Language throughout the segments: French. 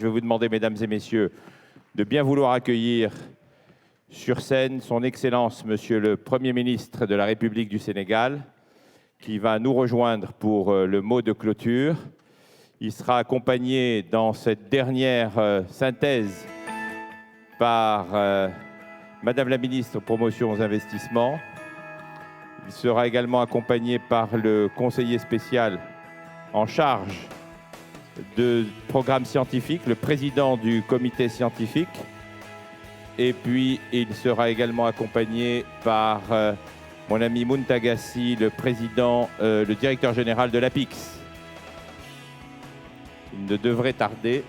je vais vous demander, mesdames et messieurs, de bien vouloir accueillir sur scène son Excellence, Monsieur le Premier ministre de la République du Sénégal, qui va nous rejoindre pour le mot de clôture. Il sera accompagné dans cette dernière synthèse par Madame la ministre Promotion aux investissements. Il sera également accompagné par le conseiller spécial en charge de programmes scientifiques, le président du comité scientifique. Et puis, il sera également accompagné par mon ami Muntagassi, le président, le directeur général de l'APIX. Il ne devrait tarder.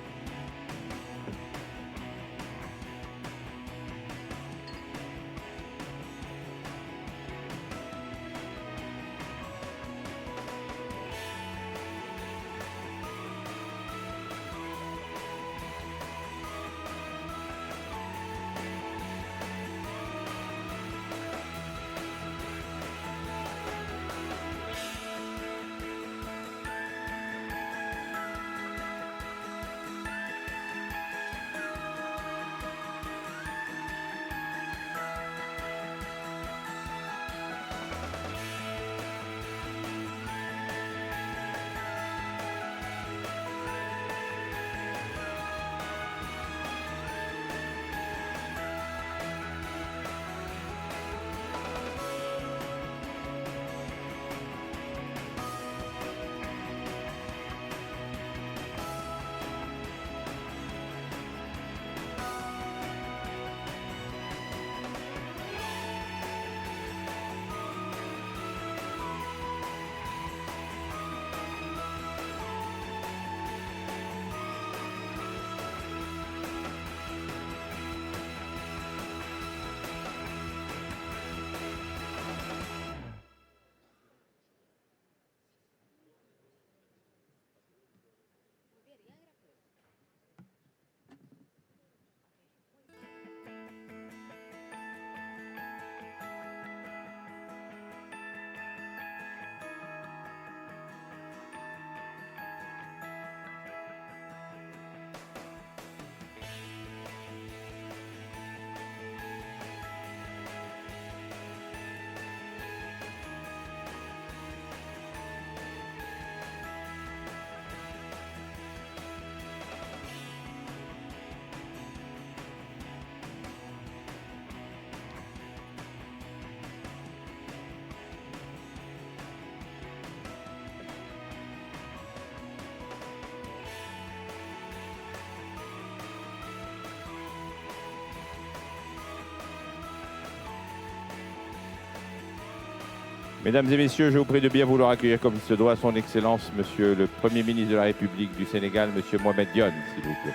Mesdames et messieurs, je vous prie de bien vouloir accueillir comme il se doit son Excellence, Monsieur le Premier ministre de la République du Sénégal, Monsieur Mohamed Dionne, s'il vous plaît.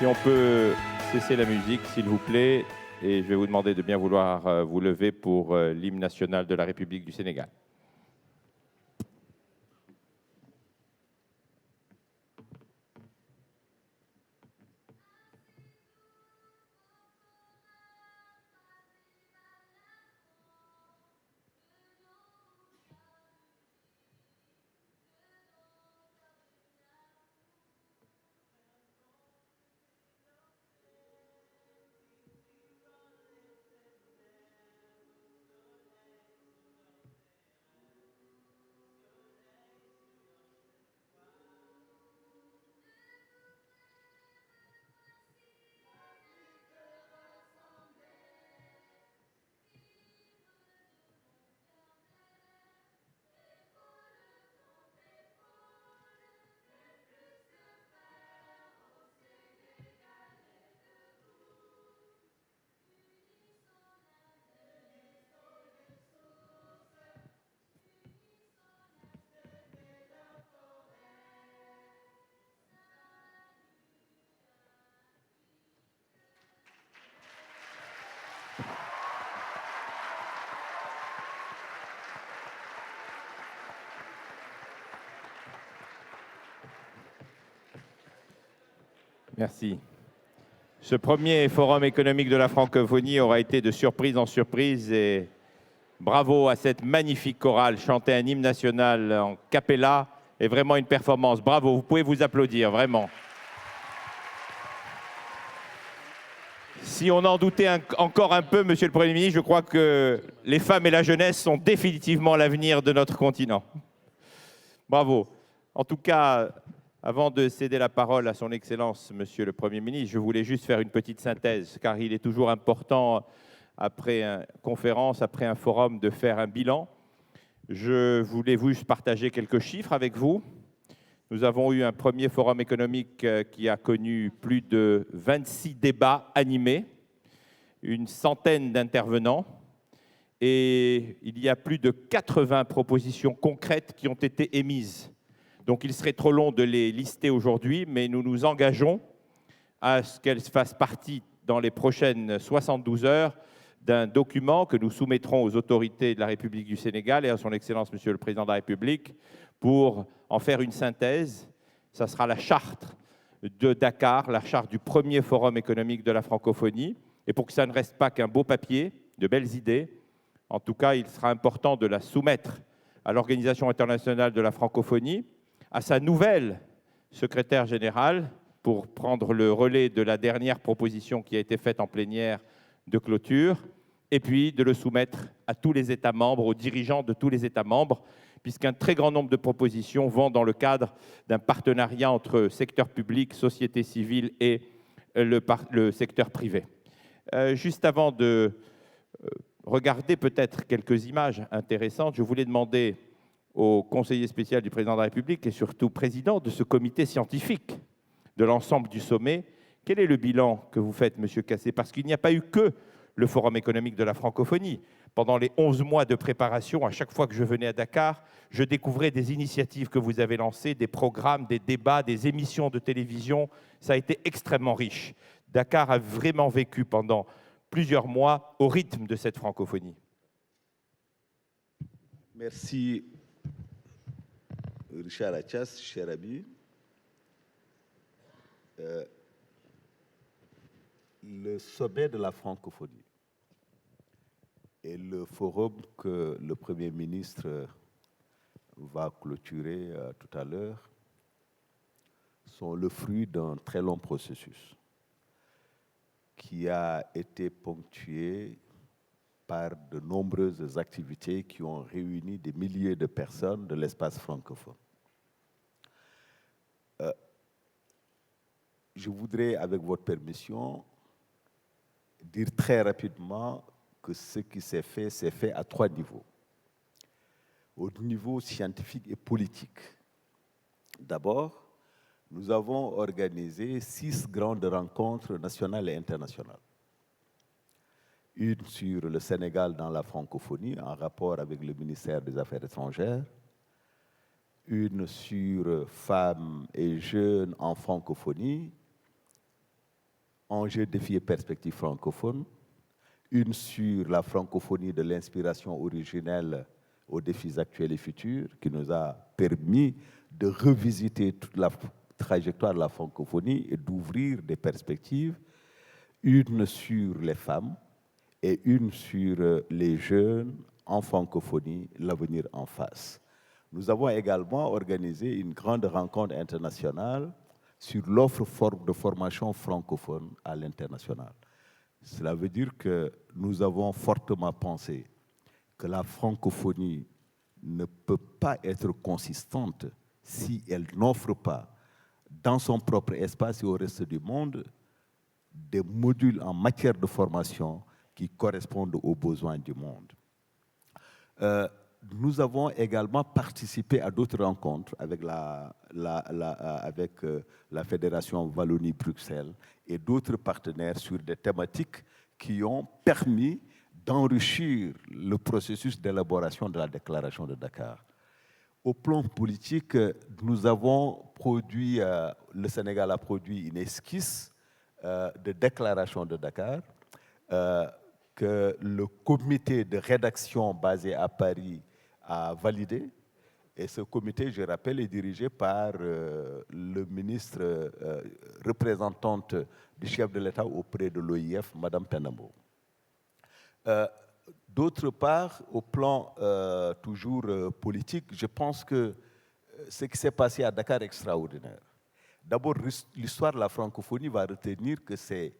Si on peut cesser la musique, s'il vous plaît, et je vais vous demander de bien vouloir vous lever pour l'hymne national de la République du Sénégal. Merci. Ce premier forum économique de la francophonie aura été de surprise en surprise et bravo à cette magnifique chorale. Chanter un hymne national en cappella est vraiment une performance. Bravo, vous pouvez vous applaudir, vraiment. Si on en doutait encore un peu, Monsieur le Premier ministre, je crois que les femmes et la jeunesse sont définitivement l'avenir de notre continent. Bravo. En tout cas, avant de céder la parole à son Excellence, Monsieur le Premier ministre, je voulais juste faire une petite synthèse, car il est toujours important, après une conférence, après un forum, de faire un bilan. Je voulais juste partager quelques chiffres avec vous. Nous avons eu un premier forum économique qui a connu plus de 26 débats animés, une centaine d'intervenants, et il y a plus de 80 propositions concrètes qui ont été émises. Donc il serait trop long de les lister aujourd'hui, mais nous nous engageons à ce qu'elles fassent partie dans les prochaines 72 heures d'un document que nous soumettrons aux autorités de la République du Sénégal et à son Excellence Monsieur le Président de la République pour en faire une synthèse. Ça sera la charte de Dakar, la charte du premier forum économique de la francophonie. Et pour que ça ne reste pas qu'un beau papier, de belles idées, en tout cas, il sera important de la soumettre à l'Organisation internationale de la francophonie, à sa nouvelle secrétaire générale, pour prendre le relais de la dernière proposition qui a été faite en plénière de clôture, et puis de le soumettre à tous les États membres, aux dirigeants de tous les États membres, puisqu'un très grand nombre de propositions vont dans le cadre d'un partenariat entre secteur public, société civile et le secteur privé. Juste avant de regarder peut-être quelques images intéressantes, je voulais demander au conseiller spécial du président de la République et surtout président de ce comité scientifique de l'ensemble du sommet, quel est le bilan que vous faites, Monsieur Cassé? Parce qu'il n'y a pas eu que le Forum économique de la francophonie. Pendant les 11 mois de préparation, à chaque fois que je venais à Dakar, je découvrais des initiatives que vous avez lancées, des programmes, des débats, des émissions de télévision. Ça a été extrêmement riche. Dakar a vraiment vécu pendant plusieurs mois au rythme de cette francophonie. Merci, Richard Achas, cher ami. Le sommet de la francophonie et le forum que le Premier ministre va clôturer tout à l'heure sont le fruit d'un très long processus qui a été ponctué par de nombreuses activités qui ont réuni des milliers de personnes de l'espace francophone. Je voudrais, avec votre permission, dire très rapidement que ce qui s'est fait à 3 niveaux. Au niveau scientifique et politique. D'abord, nous avons organisé 6 grandes rencontres nationales et internationales. Une sur le Sénégal dans la francophonie, en rapport avec le ministère des Affaires étrangères. Une sur femmes et jeunes en francophonie. enjeux, défis et perspectives francophones, une sur la francophonie de l'inspiration originelle aux défis actuels et futurs, qui nous a permis de revisiter toute la trajectoire de la francophonie et d'ouvrir des perspectives, une sur les femmes et une sur les jeunes en francophonie, l'avenir en face. Nous avons également organisé une grande rencontre internationale sur l'offre de formation francophone à l'international. Cela veut dire que nous avons fortement pensé que la francophonie ne peut pas être consistante si elle n'offre pas dans son propre espace et au reste du monde des modules en matière de formation qui correspondent aux besoins du monde. Nous avons également participé à d'autres rencontres avec la Fédération Wallonie-Bruxelles et d'autres partenaires sur des thématiques qui ont permis d'enrichir le processus d'élaboration de la déclaration de Dakar. Au plan politique, nous avons produit, le Sénégal a produit une esquisse de déclaration de Dakar que le comité de rédaction basé à Paris a validé. Et ce comité, je rappelle, est dirigé par le ministre représentante du chef de l'État auprès de l'OIF, Mme Penambo. D'autre part, au plan toujours politique, je pense que ce qui s'est passé à Dakar est extraordinaire. D'abord, l'histoire de la francophonie va retenir que c'est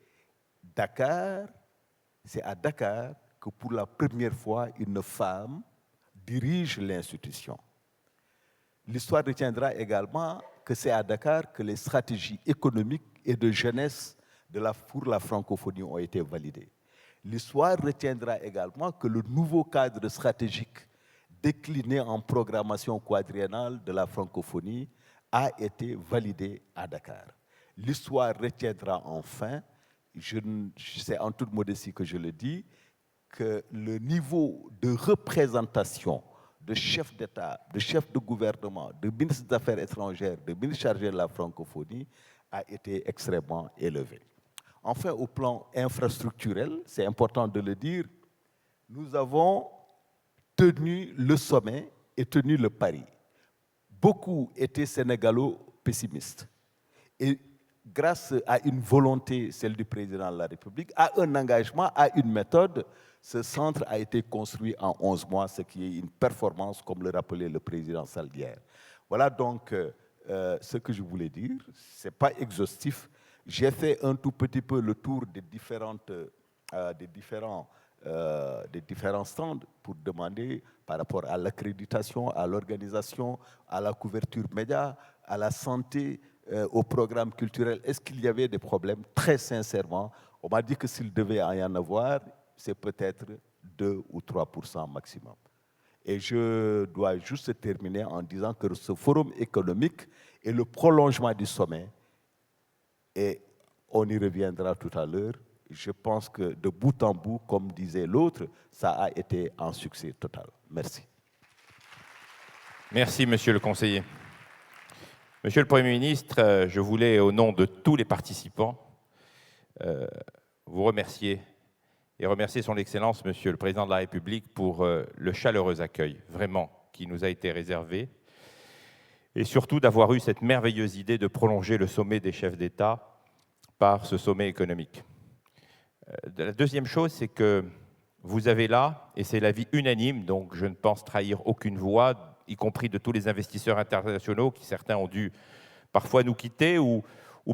à Dakar que pour la première fois, une femme dirige l'institution. L'histoire retiendra également que c'est à Dakar que les stratégies économiques et de jeunesse pour la francophonie ont été validées. L'histoire retiendra également que le nouveau cadre stratégique décliné en programmation quadriennale de la francophonie a été validé à Dakar. L'histoire retiendra enfin, c'est en toute modestie que je le dis, que le niveau de représentation de chefs d'État, de chefs de gouvernement, de ministres des Affaires étrangères, de ministres chargés de la francophonie a été extrêmement élevé. Enfin, au plan infrastructurel, c'est important de le dire, nous avons tenu le sommet et tenu le pari. Beaucoup étaient sénégalo-pessimistes. Et grâce à une volonté, celle du président de la République, à un engagement, à une méthode, ce centre a été construit en 11 mois, ce qui est une performance, comme le rappelait le président Salguière. Voilà donc ce que je voulais dire. Ce n'est pas exhaustif. J'ai fait un tout petit peu le tour des différents stands pour demander par rapport à l'accréditation, à l'organisation, à la couverture média, à la santé, au programme culturel. Est-ce qu'il y avait des problèmes? Très sincèrement, on m'a dit que s'il devait y en avoir, c'est peut-être 2 ou 3% maximum. Et je dois juste terminer en disant que ce forum économique est le prolongement du sommet. Et on y reviendra tout à l'heure. Je pense que de bout en bout, comme disait l'autre, ça a été un succès total. Merci. Merci, monsieur le conseiller. Monsieur le Premier ministre, je voulais, au nom de tous les participants, vous remercier et remercier son Excellence, Monsieur le Président de la République, pour le chaleureux accueil, vraiment, qui nous a été réservé, et surtout d'avoir eu cette merveilleuse idée de prolonger le sommet des chefs d'État par ce sommet économique. La deuxième chose, c'est que vous avez là, et c'est l'avis unanime, donc je ne pense trahir aucune voix, y compris de tous les investisseurs internationaux qui, certains, ont dû parfois nous quitter ou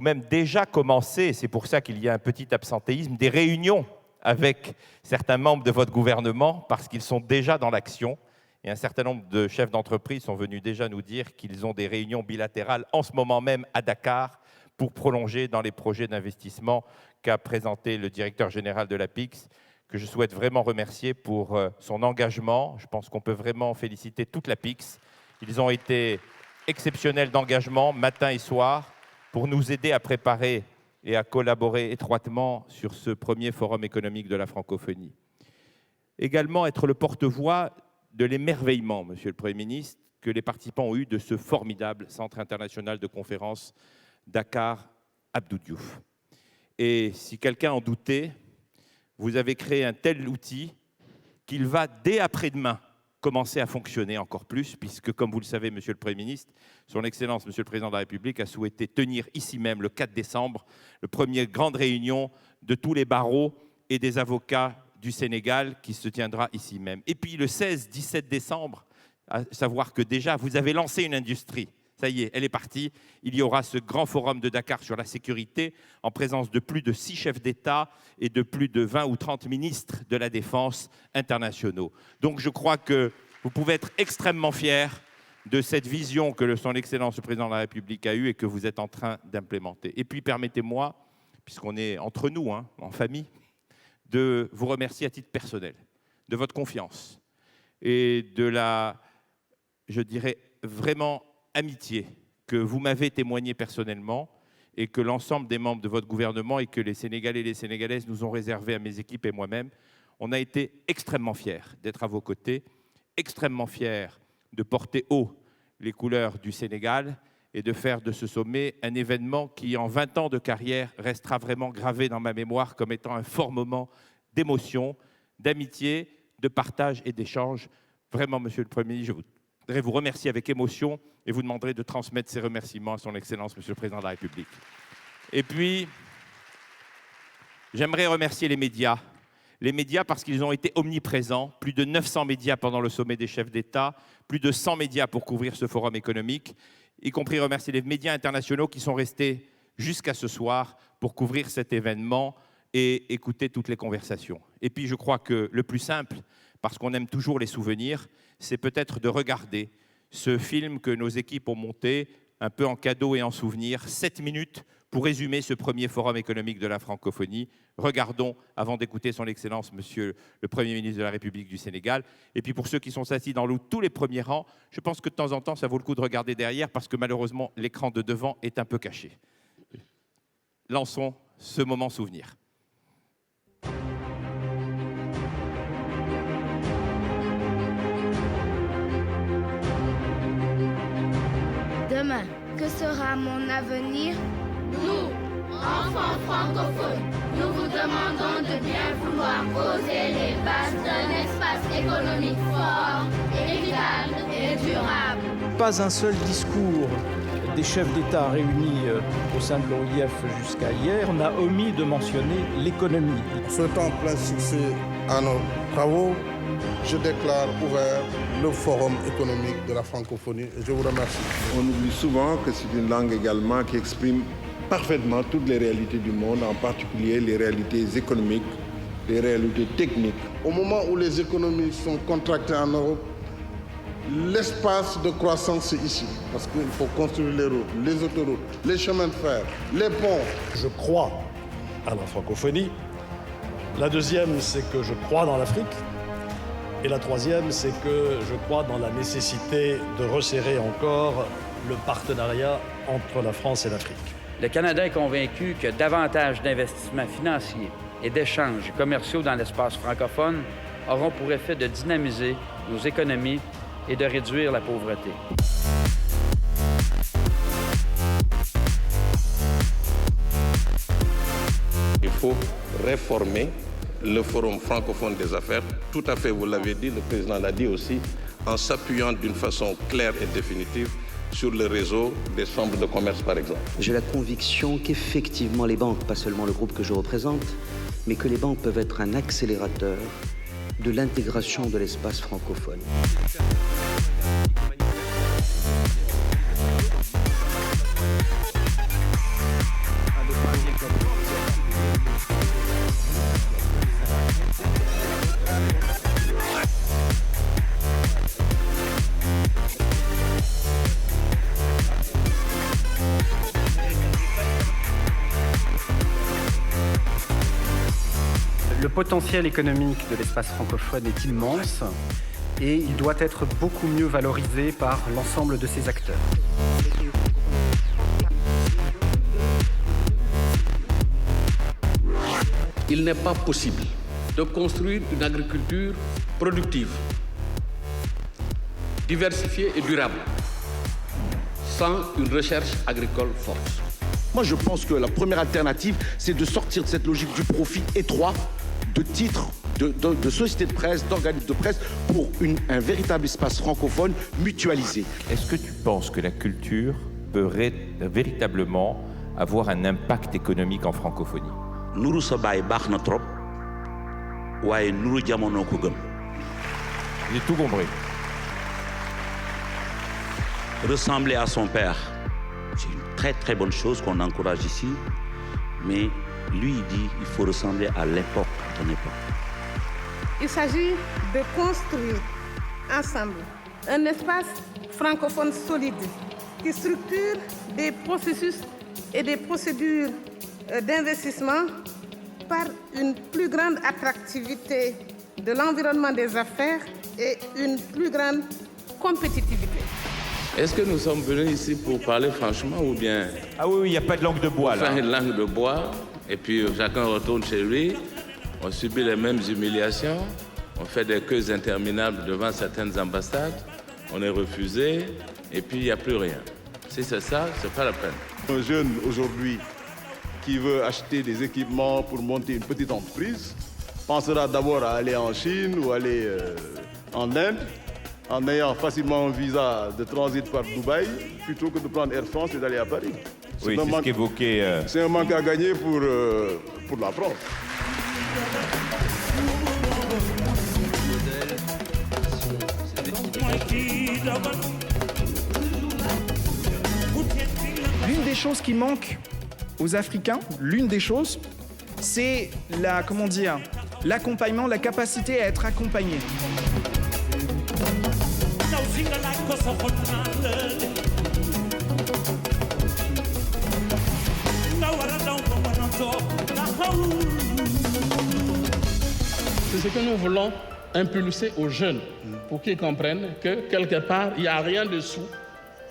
même déjà commencer, c'est pour ça qu'il y a un petit absentéisme, des réunions avec certains membres de votre gouvernement parce qu'ils sont déjà dans l'action. Et un certain nombre de chefs d'entreprise sont venus déjà nous dire qu'ils ont des réunions bilatérales en ce moment même à Dakar pour prolonger dans les projets d'investissement qu'a présenté le directeur général de l'APIX, que je souhaite vraiment remercier pour son engagement. Je pense qu'on peut vraiment féliciter toute l'APIX. Ils ont été exceptionnels d'engagement, matin et soir, pour nous aider à préparer et à collaborer étroitement sur ce premier forum économique de la francophonie. Également être le porte-voix de l'émerveillement, Monsieur le Premier ministre, que les participants ont eu de ce formidable centre international de conférences Dakar Abdou Diouf. Et si quelqu'un en doutait, vous avez créé un tel outil qu'il va, dès après-demain, commencer à fonctionner encore plus, puisque, comme vous le savez, Monsieur le Premier ministre, son Excellence, Monsieur le Président de la République, a souhaité tenir ici même, le 4 décembre, la première grande réunion de tous les barreaux et des avocats du Sénégal, qui se tiendra ici même. Et puis, le 16-17 décembre, à savoir que déjà, vous avez lancé une industrie. Ça y est, elle est partie. Il y aura ce grand forum de Dakar sur la sécurité, en présence de plus de 6 chefs d'État et de plus de 20 ou 30 ministres de la Défense internationaux. Donc je crois que vous pouvez être extrêmement fiers de cette vision que son Excellence le Président de la République a eue et que vous êtes en train d'implémenter. Et puis permettez-moi, puisqu'on est entre nous, en famille, de vous remercier à titre personnel de votre confiance et de la, je dirais, vraiment amitié que vous m'avez témoigné personnellement et que l'ensemble des membres de votre gouvernement et que les Sénégalais et les Sénégalaises nous ont réservé à mes équipes et moi-même. On a été extrêmement fiers d'être à vos côtés, extrêmement fiers de porter haut les couleurs du Sénégal et de faire de ce sommet un événement qui, en 20 ans de carrière, restera vraiment gravé dans ma mémoire comme étant un fort moment d'émotion, d'amitié, de partage et d'échange. Vraiment, Monsieur le Premier ministre, je voudrais vous remercier avec émotion et vous demanderai de transmettre ces remerciements à son Excellence, Monsieur le Président de la République. Et puis, j'aimerais remercier les médias parce qu'ils ont été omniprésents. Plus de 900 médias pendant le sommet des chefs d'État, plus de 100 médias pour couvrir ce forum économique, y compris remercier les médias internationaux qui sont restés jusqu'à ce soir pour couvrir cet événement et écouter toutes les conversations. Et puis, je crois que le plus simple, parce qu'on aime toujours les souvenirs, c'est peut-être de regarder ce film que nos équipes ont monté, un peu en cadeau et en souvenir, 7 minutes pour résumer ce premier forum économique de la francophonie. Regardons avant d'écouter son Excellence, Monsieur le Premier ministre de la République du Sénégal. Et puis pour ceux qui sont assis dans tous les premiers rangs, je pense que de temps en temps, ça vaut le coup de regarder derrière parce que malheureusement, l'écran de devant est un peu caché. Lançons ce moment souvenir. Demain, que sera mon avenir? Nous, enfants francophones, nous vous demandons de bien vouloir poser les bases d'un espace économique fort, équitable et durable. Pas un seul discours des chefs d'État réunis au sein de l'OIF jusqu'à hier n'a omis de mentionner l'économie. Souhaitant plein succès à nos travaux, je déclare ouvert le forum économique de la francophonie et je vous remercie. On oublie souvent que c'est une langue également qui exprime parfaitement toutes les réalités du monde, en particulier les réalités économiques, les réalités techniques. Au moment où les économies sont contractées en Europe, l'espace de croissance c'est ici, parce qu'il faut construire les routes, les autoroutes, les chemins de fer, les ponts. Je crois à la francophonie. La deuxième, c'est que je crois dans l'Afrique. Et la troisième, c'est que je crois dans la nécessité de resserrer encore le partenariat entre la France et l'Afrique. Le Canada est convaincu que davantage d'investissements financiers et d'échanges commerciaux dans l'espace francophone auront pour effet de dynamiser nos économies et de réduire la pauvreté. Il faut réformer le Forum francophone des affaires. Tout à fait, vous l'avez dit, le président l'a dit aussi, en s'appuyant d'une façon claire et définitive sur le réseau des chambres de commerce, par exemple. J'ai la conviction qu'effectivement les banques, pas seulement le groupe que je représente, mais que les banques peuvent être un accélérateur de l'intégration de l'espace francophone. Le potentiel économique de l'espace francophone est immense et il doit être beaucoup mieux valorisé par l'ensemble de ses acteurs. Il n'est pas possible de construire une agriculture productive, diversifiée et durable sans une recherche agricole forte. Moi, je pense que la première alternative, c'est de sortir de cette logique du profit étroit, de titres, de sociétés de presse, d'organismes de presse, pour un véritable espace francophone mutualisé. Est-ce que tu penses que la culture peut véritablement avoir un impact économique en francophonie? nuru sa baay baax na trop waaye nuru jamono ko gëm. J'ai tout compris. Ressembler à son père, c'est une très très bonne chose qu'on encourage ici, mais lui il dit il faut ressembler à l'époque, ton époque. Il s'agit de construire ensemble un espace francophone solide qui structure des processus et des procédures d'investissement par une plus grande attractivité de l'environnement des affaires et une plus grande compétitivité. Est-ce que nous sommes venus ici pour parler franchement ou bien... Ah oui, il n'y a pas de langue de bois là. Faire une langue de bois et puis chacun retourne chez lui, on subit les mêmes humiliations, on fait des queues interminables devant certaines ambassades, on est refusé et puis il n'y a plus rien. Si c'est ça, c'est pas la peine. Un jeune aujourd'hui qui veut acheter des équipements pour monter une petite entreprise pensera d'abord à aller en Chine ou aller en Inde en ayant facilement un visa de transit par Dubaï plutôt que de prendre Air France et d'aller à Paris. Oui, c'est ce qu'évoquait... C'est un manque à gagner pour la France. L'une des choses qui manque aux Africains, l'une des choses, c'est l'accompagnement, la capacité à être accompagné. C'est ce que nous voulons impulser aux jeunes pour qu'ils comprennent que quelque part, il n'y a rien de sous,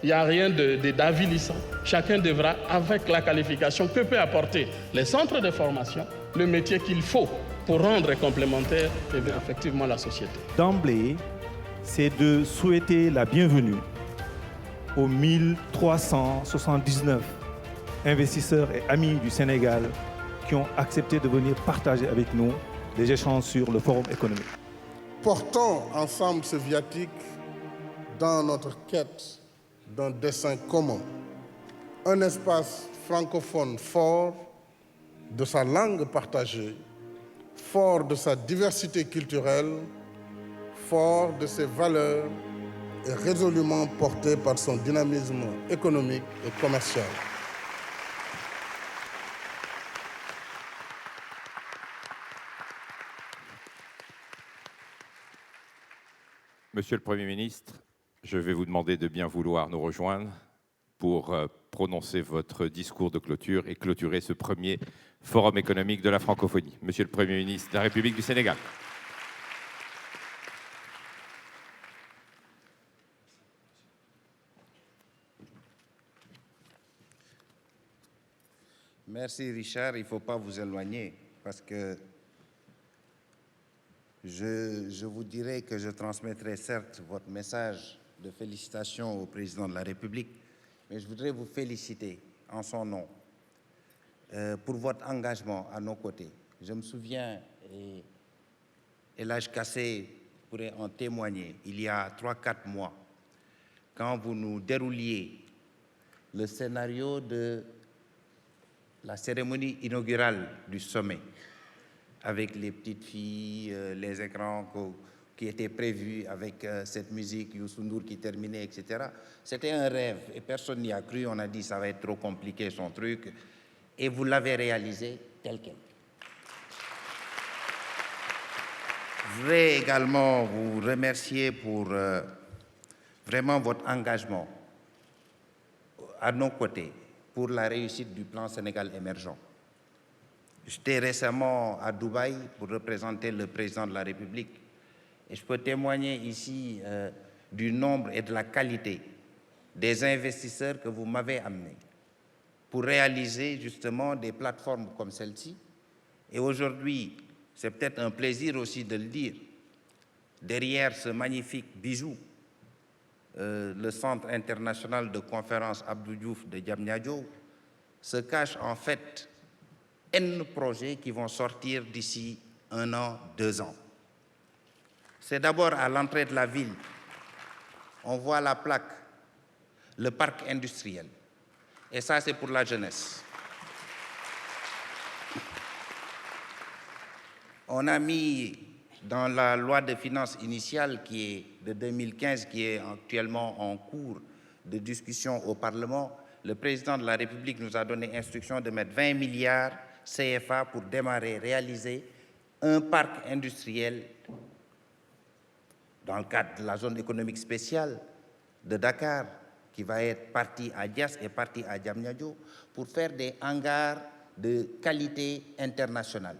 il n'y a rien d'avilissant. Chacun devra, avec la qualification que peut apporter les centres de formation, le métier qu'il faut pour rendre complémentaire effectivement la société. D'emblée, c'est de souhaiter la bienvenue aux 1379 investisseurs et amis du Sénégal qui ont accepté de venir partager avec nous des échanges sur le forum économique. Portons ensemble ce viatique dans notre quête d'un dessein commun, un espace francophone fort de sa langue partagée, fort de sa diversité culturelle, fort de ses valeurs et résolument porté par son dynamisme économique et commercial. Monsieur le Premier ministre, je vais vous demander de bien vouloir nous rejoindre pour prononcer votre discours de clôture et clôturer ce premier forum économique de la francophonie. Monsieur le Premier ministre de la République du Sénégal. Merci Richard, il ne faut pas vous éloigner parce que je vous dirais que je transmettrai certes votre message de félicitations au président de la République, mais je voudrais vous féliciter en son nom pour votre engagement à nos côtés. Je me souviens, et l'âge cassé pourrait en témoigner, il y a 3-4 mois, quand vous nous dérouliez le scénario de la cérémonie inaugurale du sommet, avec les petites filles, les écrans qui étaient prévus, avec cette musique, Youssou N'Dour qui terminait, etc. C'était un rêve et personne n'y a cru. On a dit ça va être trop compliqué son truc. Et vous l'avez réalisé tel quel. Je voudrais également vous remercier pour vraiment votre engagement à nos côtés pour la réussite du plan Sénégal émergent. J'étais récemment à Dubaï pour représenter le président de la République et je peux témoigner ici du nombre et de la qualité des investisseurs que vous m'avez amenés pour réaliser justement des plateformes comme celle-ci. Et aujourd'hui, c'est peut-être un plaisir aussi de le dire, derrière ce magnifique bijou, le Centre international de conférence Abdou Diouf de Diamniadio, se cachent en fait N projets qui vont sortir d'ici 1 an, 2 ans. C'est d'abord à l'entrée de la ville, on voit la plaque, le parc industriel. Et ça, c'est pour la jeunesse. On a mis dans la loi de finances initiale qui est de 2015, qui est actuellement en cours de discussion au Parlement, le président de la République nous a donné instruction de mettre 20 milliards CFA pour démarrer, réaliser un parc industriel dans le cadre de la zone économique spéciale de Dakar, qui va être partie à Diass et partie à Diamniadio, pour faire des hangars de qualité internationale.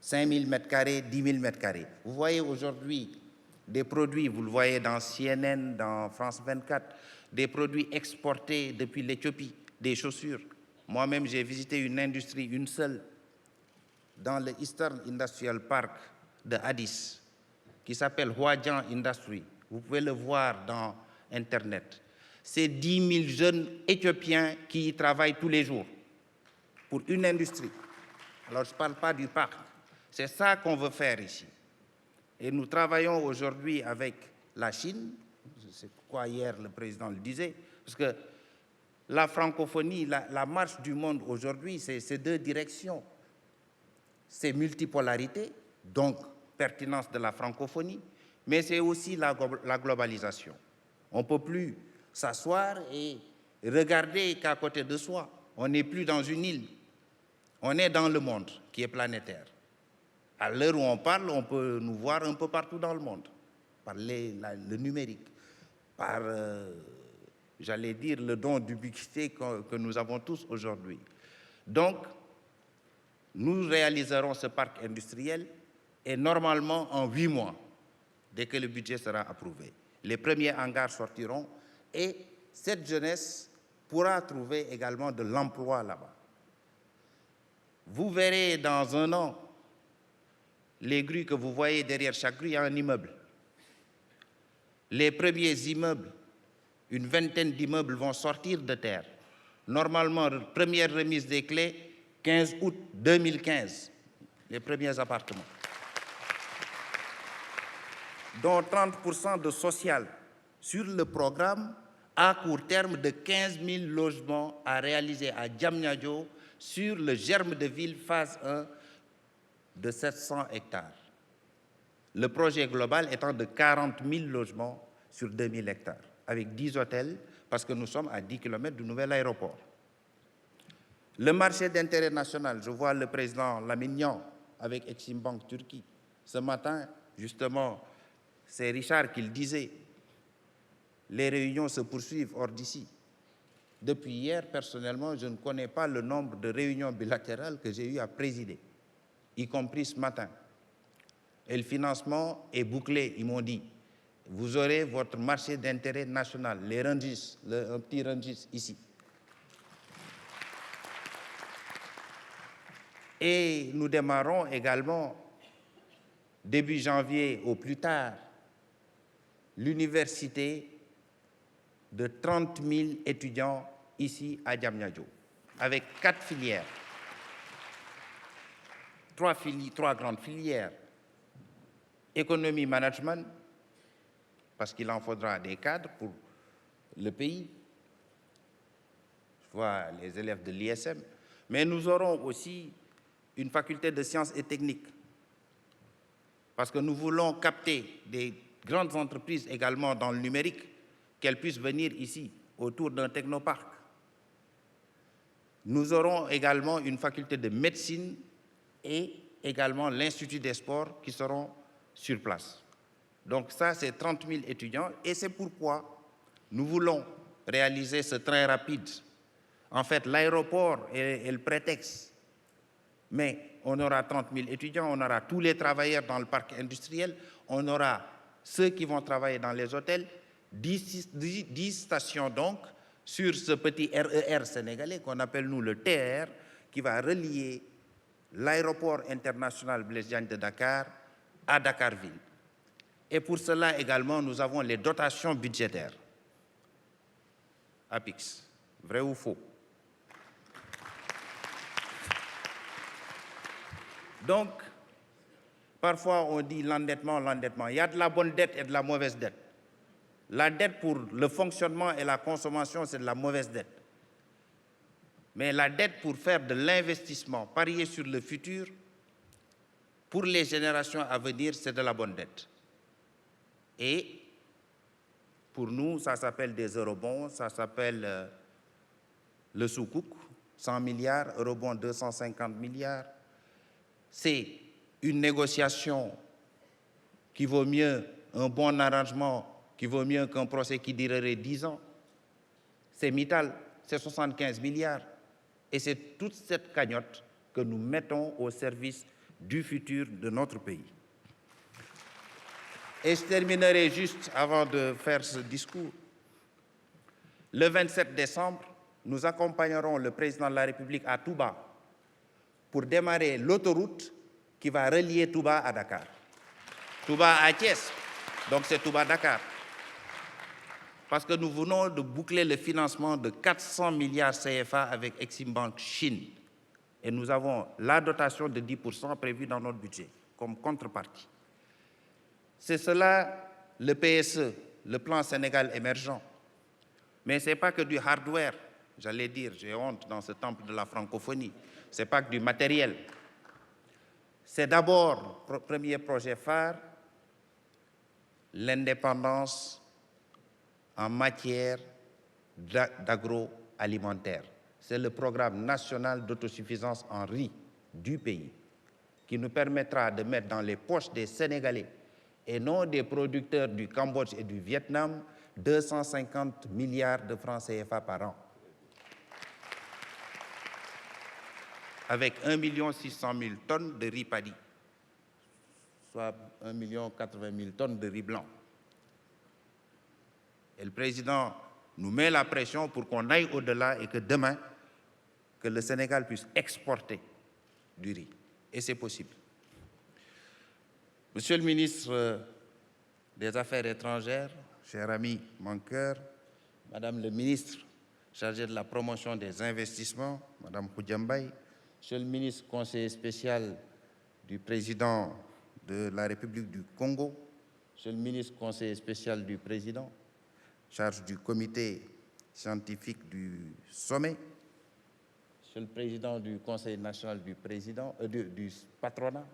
5 000 m², 10 000 m². Vous voyez aujourd'hui des produits, vous le voyez dans CNN, dans France 24, des produits exportés depuis l'Éthiopie, des chaussures. Moi-même, j'ai visité une industrie, une seule, dans le Eastern Industrial Park de Addis, qui s'appelle Huajian Industry. Vous pouvez le voir dans Internet. C'est 10 000 jeunes Éthiopiens qui y travaillent tous les jours pour une industrie. Alors, je ne parle pas du parc. C'est ça qu'on veut faire ici. Et nous travaillons aujourd'hui avec la Chine. C'est quoi hier le président le disait. Parce que la francophonie, la marche du monde aujourd'hui, c'est 2 directions. C'est multipolarité, donc pertinence de la francophonie, mais c'est aussi la globalisation. On ne peut plus s'asseoir et regarder qu'à côté de soi. On n'est plus dans une île. On est dans le monde qui est planétaire. À l'heure où on parle, on peut nous voir un peu partout dans le monde, par le numérique, par, j'allais dire, le don d'ubiquité que nous avons tous aujourd'hui. Donc, nous réaliserons ce parc industriel et normalement en 8 mois, dès que le budget sera approuvé. Les premiers hangars sortiront et cette jeunesse pourra trouver également de l'emploi là-bas. Vous verrez dans 1 an, les grues que vous voyez derrière chaque grue, il y a un immeuble. Les premiers immeubles, une vingtaine d'immeubles vont sortir de terre. Normalement, première remise des clés, 15 août 2015, les premiers appartements. Dont 30% de social sur le programme à court terme de 15 000 logements à réaliser à Diamniadio sur le germe de ville phase 1 de 700 hectares. Le projet global étant de 40 000 logements sur 2 000 hectares, avec 10 hôtels, parce que nous sommes à 10 km du nouvel aéroport. Le marché d'intérêt national, je vois le président Lamignan avec Exim Bank Turquie. Ce matin, justement, c'est Richard qui le disait, les réunions se poursuivent hors d'ici. Depuis hier, personnellement, je ne connais pas le nombre de réunions bilatérales que j'ai eu à présider, y compris ce matin. Et le financement est bouclé, ils m'ont dit. Vous aurez votre marché d'intérêt national, les Rungis, un petit Rungis ici. Et nous démarrons également, début janvier au plus tard, l'université de 30 000 étudiants ici à Diamniadio, avec 4 filières. 3 grandes filières. Économie, management, parce qu'il en faudra des cadres pour le pays. Je vois les élèves de l'ISM. Mais nous aurons aussi une faculté de sciences et techniques, parce que nous voulons capter des grandes entreprises également dans le numérique, qu'elles puissent venir ici, autour d'un technoparc. Nous aurons également une faculté de médecine et également l'Institut des sports qui seront sur place. Donc ça, c'est 30 000 étudiants et c'est pourquoi nous voulons réaliser ce train rapide. En fait, l'aéroport est le prétexte, mais on aura 30 000 étudiants, on aura tous les travailleurs dans le parc industriel, on aura ceux qui vont travailler dans les hôtels, 10 stations donc sur ce petit RER sénégalais qu'on appelle nous le TER, qui va relier l'aéroport international Blaise Diagne de Dakar à Dakarville. Et pour cela également, nous avons les dotations budgétaires. APIX, vrai ou faux? Donc, parfois on dit l'endettement, l'endettement. Il y a de la bonne dette et de la mauvaise dette. La dette pour le fonctionnement et la consommation, c'est de la mauvaise dette. Mais la dette pour faire de l'investissement, parier sur le futur, pour les générations à venir, c'est de la bonne dette. Et pour nous, ça s'appelle des eurobonds, ça s'appelle le Soukouk, 100 milliards, eurobonds 250 milliards. C'est une négociation qui vaut mieux, un bon arrangement qui vaut mieux qu'un procès qui durerait 10 ans. C'est Mittal, c'est 75 milliards. Et c'est toute cette cagnotte que nous mettons au service du futur de notre pays. Et je terminerai juste avant de faire ce discours. Le 27 décembre, nous accompagnerons le président de la République à Touba pour démarrer l'autoroute qui va relier Touba à Dakar. Touba à Thiès, donc c'est Touba-Dakar. Parce que nous venons de boucler le financement de 400 milliards CFA avec Exim Bank Chine. Et nous avons la dotation de 10% prévue dans notre budget comme contrepartie. C'est cela le PSE, le plan Sénégal émergent. Mais ce n'est pas que du hardware, j'allais dire, j'ai honte dans ce temple de la francophonie. Ce n'est pas que du matériel. C'est d'abord, premier projet phare, l'indépendance en matière d'agroalimentaire. C'est le programme national d'autosuffisance en riz du pays qui nous permettra de mettre dans les poches des Sénégalais et non des producteurs du Cambodge et du Vietnam 250 milliards de francs CFA par an. Avec 1 600 000 tonnes de riz paddy, soit 1 80 000 tonnes de riz blanc. Et le président nous met la pression pour qu'on aille au-delà et que demain, que le Sénégal puisse exporter du riz. Et c'est possible. Monsieur le ministre des Affaires étrangères, cher ami Mankeur, Madame le ministre chargé de la promotion des investissements, Madame Koudjambaye, Monsieur le ministre conseiller spécial du président de la République du Congo, Monsieur le ministre conseiller spécial du président, charge du comité scientifique du sommet, Monsieur le président du Conseil national du président, du patronat,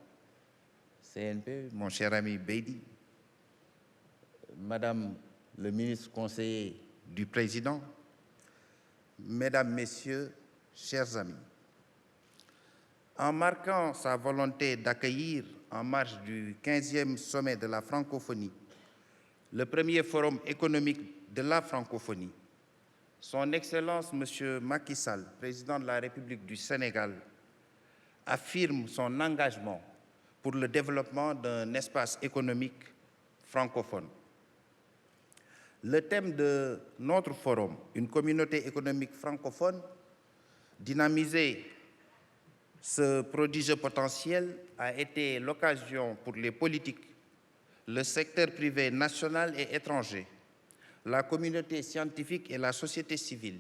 CNP, mon cher ami Beydi, Madame le ministre conseiller du président, Mesdames, Messieurs, chers amis, en marquant sa volonté d'accueillir en marge du 15e sommet de la francophonie, le premier forum économique de la francophonie, Son Excellence M. Macky Sall, président de la République du Sénégal, affirme son engagement pour le développement d'un espace économique francophone. Le thème de notre forum, une communauté économique francophone, dynamiser ce prodigieux potentiel, a été l'occasion pour les politiques, le secteur privé national et étranger, la communauté scientifique et la société civile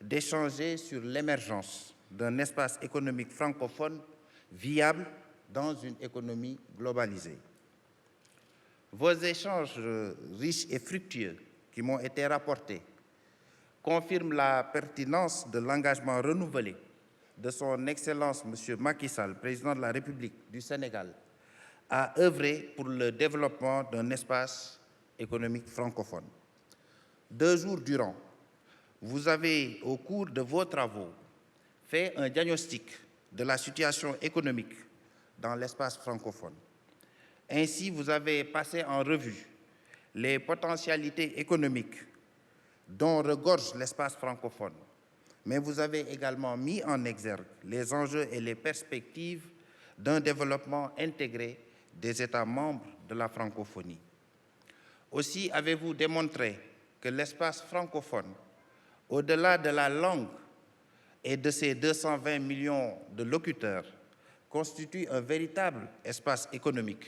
d'échanger sur l'émergence d'un espace économique francophone viable dans une économie globalisée. Vos échanges riches et fructueux qui m'ont été rapportés confirment la pertinence de l'engagement renouvelé de son Excellence M. Macky Sall, président de la République du Sénégal, à œuvrer pour le développement d'un espace économique francophone. 2 jours durant, vous avez, au cours de vos travaux, fait un diagnostic de la situation économique dans l'espace francophone. Ainsi, vous avez passé en revue les potentialités économiques dont regorge l'espace francophone, mais vous avez également mis en exergue les enjeux et les perspectives d'un développement intégré des États membres de la francophonie. Aussi avez-vous démontré que l'espace francophone, au-delà de la langue et de ses 220 millions de locuteurs, constitue un véritable espace économique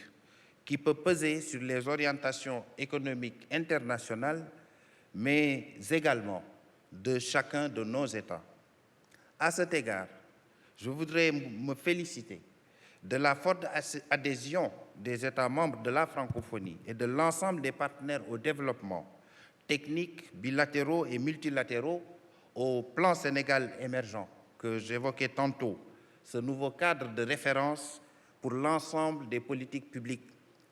qui peut peser sur les orientations économiques internationales, mais également de chacun de nos États. À cet égard, je voudrais me féliciter de la forte adhésion des États membres de la francophonie et de l'ensemble des partenaires au développement, techniques, bilatéraux et multilatéraux, au plan Sénégal émergent que j'évoquais tantôt, ce nouveau cadre de référence pour l'ensemble des politiques publiques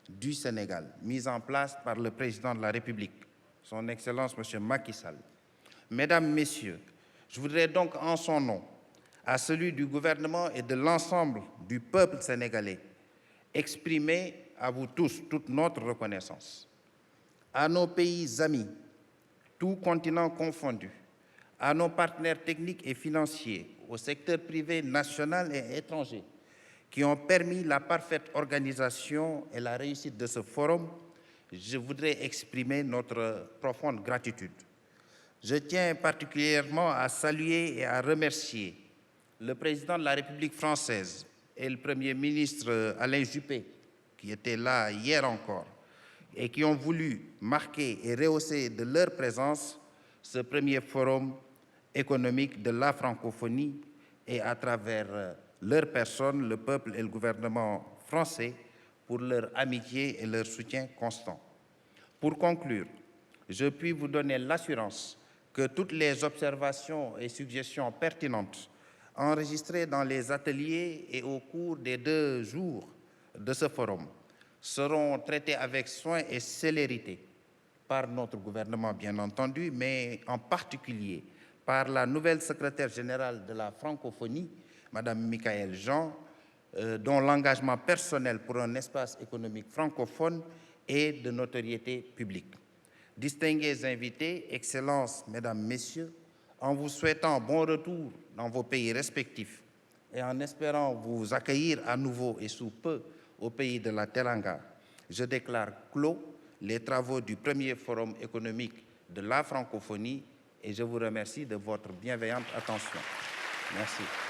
du Sénégal, mis en place par le président de la République, son Excellence M. Macky Sall. Mesdames, Messieurs, je voudrais donc en son nom, à celui du gouvernement et de l'ensemble du peuple sénégalais, exprimer à vous tous toute notre reconnaissance. À nos pays amis, tous continents confondus, à nos partenaires techniques et financiers, au secteur privé national et étranger, qui ont permis la parfaite organisation et la réussite de ce forum, je voudrais exprimer notre profonde gratitude. Je tiens particulièrement à saluer et à remercier le président de la République française et le Premier ministre Alain Juppé, qui étaient là hier encore, et qui ont voulu marquer et rehausser de leur présence ce premier forum économique de la francophonie et à travers leur personne, le peuple et le gouvernement français pour leur amitié et leur soutien constant. Pour conclure, je puis vous donner l'assurance que toutes les observations et suggestions pertinentes enregistrées dans les ateliers et au cours des 2 jours de ce forum seront traitées avec soin et célérité par notre gouvernement, bien entendu, mais en particulier par la nouvelle secrétaire générale de la francophonie, Mme Michaëlle Jean, dont l'engagement personnel pour un espace économique francophone est de notoriété publique. Distingués invités, Excellences, Mesdames, Messieurs, en vous souhaitant bon retour dans vos pays respectifs et en espérant vous accueillir à nouveau et sous peu au pays de la Teranga, je déclare clos les travaux du premier forum économique de la francophonie et je vous remercie de votre bienveillante attention. Merci.